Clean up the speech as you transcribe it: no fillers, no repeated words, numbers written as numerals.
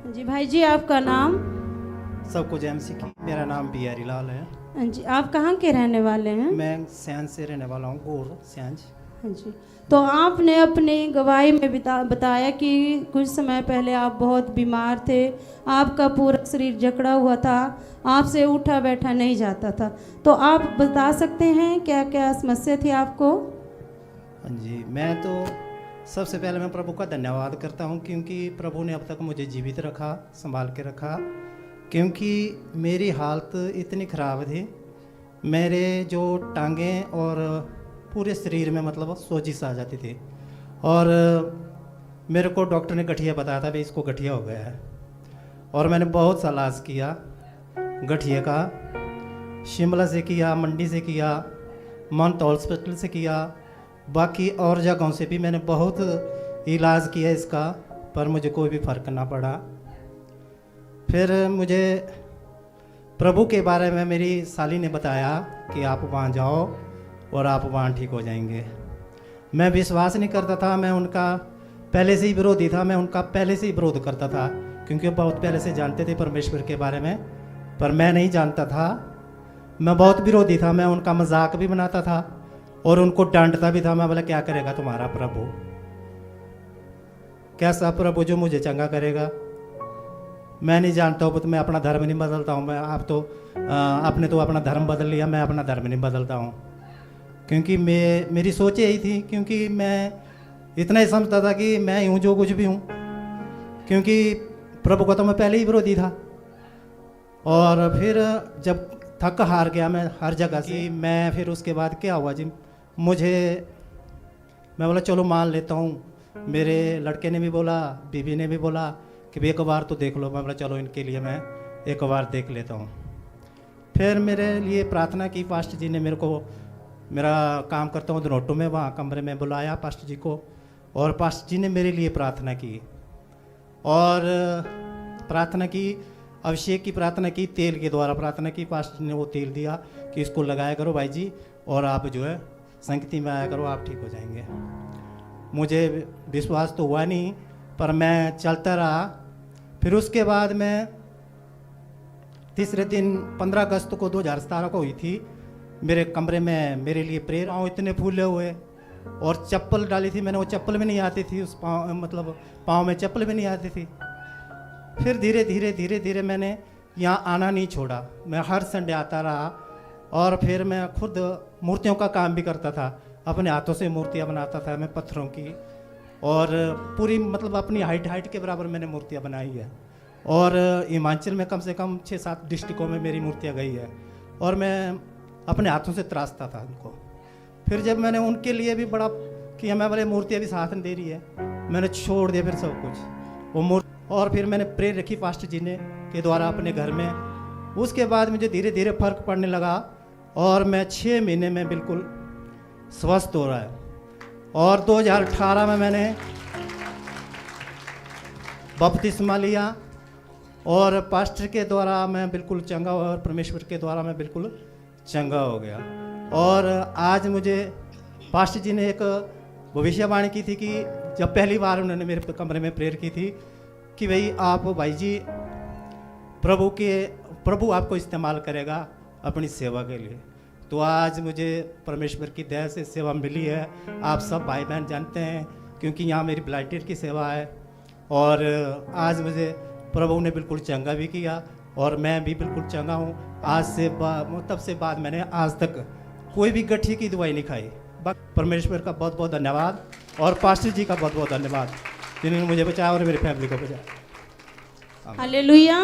जी भाई जी, आपका नाम? सबको जैम सिखी। मेरा नाम बिहारी लाल है। हाँ जी, आप कहाँ के रहने वाले हैं? मैं सैंज से रहने वाला हूँ, गोर सैंज। हाँ जी, तो आपने अपनी गवाही में बताया कि कुछ समय पहले आप बहुत बीमार थे, आपका पूरा शरीर जकड़ा हुआ था, आपसे उठा बैठा नहीं जाता था। तो आप बता सकते हैं क्या क्या समस्या थी आपको? हाँ जी, मैं तो सबसे पहले मैं प्रभु का धन्यवाद करता हूँ, क्योंकि प्रभु ने अब तक मुझे जीवित रखा, संभाल के रखा। क्योंकि मेरी हालत इतनी ख़राब थी, मेरे जो टांगें और पूरे शरीर में मतलब सोजिश आ जाती थी। और मेरे को डॉक्टर ने गठिया बताया था, भाई इसको गठिया हो गया है। और मैंने बहुत सा इलाज किया गठिया का। शिमला से किया, मंडी से किया, माउंट हॉस्पिटल से किया, बाकी और जगहों से भी मैंने बहुत इलाज किया इसका, पर मुझे कोई भी फ़र्क ना पड़ा। फिर मुझे प्रभु के बारे में मेरी साली ने बताया कि आप वहाँ जाओ और आप वहाँ ठीक हो जाएंगे। मैं विश्वास नहीं करता था, मैं उनका पहले से ही विरोधी था, मैं उनका पहले से ही विरोध करता था, क्योंकि वो बहुत पहले से जानते थे परमेश्वर के बारे में, पर मैं नहीं जानता था। मैं बहुत विरोधी था, मैं उनका मजाक भी बनाता था और उनको डांटता भी था। मैं बोला क्या करेगा तुम्हारा प्रभु, कैसा प्रभु जो मुझे चंगा करेगा। मैं नहीं जानता हूँ, तो मैं अपना धर्म नहीं बदलता हूँ। मैं आप तो आपने तो अपना धर्म बदल लिया, मैं अपना धर्म नहीं बदलता हूँ। क्योंकि मेरी सोच यही थी, क्योंकि मैं इतना ही समझता था कि मैं हूँ जो कुछ भी हूँ, क्योंकि प्रभु का तो मैं पहले ही विरोधी था। और फिर जब थक हार गया मैं हर जगह से, मैं फिर उसके बाद क्या हुआ जी, मैं बोला चलो मान लेता हूँ। मेरे लड़के ने भी बोला, बीवी ने भी बोला कि भाई एक बार तो देख लो। मैं बोला चलो इनके लिए मैं एक बार देख लेता हूँ। फिर मेरे लिए प्रार्थना की। पास्टर जी ने मेरे को, मेरा काम करता हूँ धनोटू में, वहाँ कमरे में बुलाया पास्टर जी को, और पास्टर जी ने मेरे लिए प्रार्थना की। और प्रार्थना की, अभिषेक की प्रार्थना की, तेल के द्वारा प्रार्थना की। पास्टर ने वो तेल दिया कि इसको लगाया करो भाई जी, और आप जो है संगति में आया करो, आप ठीक हो जाएंगे। मुझे विश्वास तो हुआ नहीं, पर मैं चलता रहा। फिर उसके बाद मैं तीसरे दिन 15 अगस्त को 2017 को हुई थी, मेरे कमरे में मेरे लिए प्रेयर आऊँ इतने फूले हुए, और चप्पल डाली थी मैंने, वो चप्पल भी नहीं आती थी उस पाँव, मतलब पाँव में चप्पल भी नहीं आती थी। फिर धीरे धीरे मैंने यहाँ आना नहीं छोड़ा, मैं हर संडे आता रहा। और फिर मैं खुद मूर्तियों का काम भी करता था, अपने हाथों से मूर्तियाँ बनाता था मैं पत्थरों की, और पूरी मतलब अपनी हाइट के बराबर मैंने मूर्तियाँ बनाई है। और हिमाचल में कम से कम 6-7 डिस्ट्रिक्टों में मेरी मूर्तियाँ गई है, और मैं अपने हाथों से तराशता था उनको। फिर जब मैंने उनके लिए भी बड़ा किया, मैं बोले मूर्तियाँ भी साथ दे रही है, मैंने छोड़ दिया फिर सब कुछ वो मूर्ति। और फिर मैंने प्रेयर रखी पास्टर जी ने के द्वारा अपने घर में। उसके बाद मुझे धीरे धीरे फर्क पड़ने लगा, और मैं 6 महीने में बिल्कुल स्वस्थ हो रहा है। और 2018 में मैंने बपतिस्मा लिया, और पास्टर के द्वारा मैं बिल्कुल चंगा हुआ, और परमेश्वर के द्वारा मैं बिल्कुल चंगा हो गया। और आज मुझे पास्टर जी ने एक भविष्यवाणी की थी कि जब पहली बार उन्होंने मेरे कमरे में प्रेयर की थी कि भाई जी प्रभु आपको इस्तेमाल करेगा अपनी सेवा के लिए। तो आज मुझे परमेश्वर की दया से सेवा मिली है। आप सब भाई बहन जानते हैं, क्योंकि यहाँ मेरी वॉलंटियर की सेवा है। और आज मुझे प्रभु ने बिल्कुल चंगा भी किया, और मैं भी बिल्कुल चंगा हूँ। आज से तब से बाद मैंने आज तक कोई भी गठिया की दवाई नहीं खाई। परमेश्वर का बहुत बहुत धन्यवाद, और पास्टर जी का बहुत बहुत धन्यवाद, जिन्होंने मुझे बचाया और मेरी फैमिली को बचाया। हालेलुया।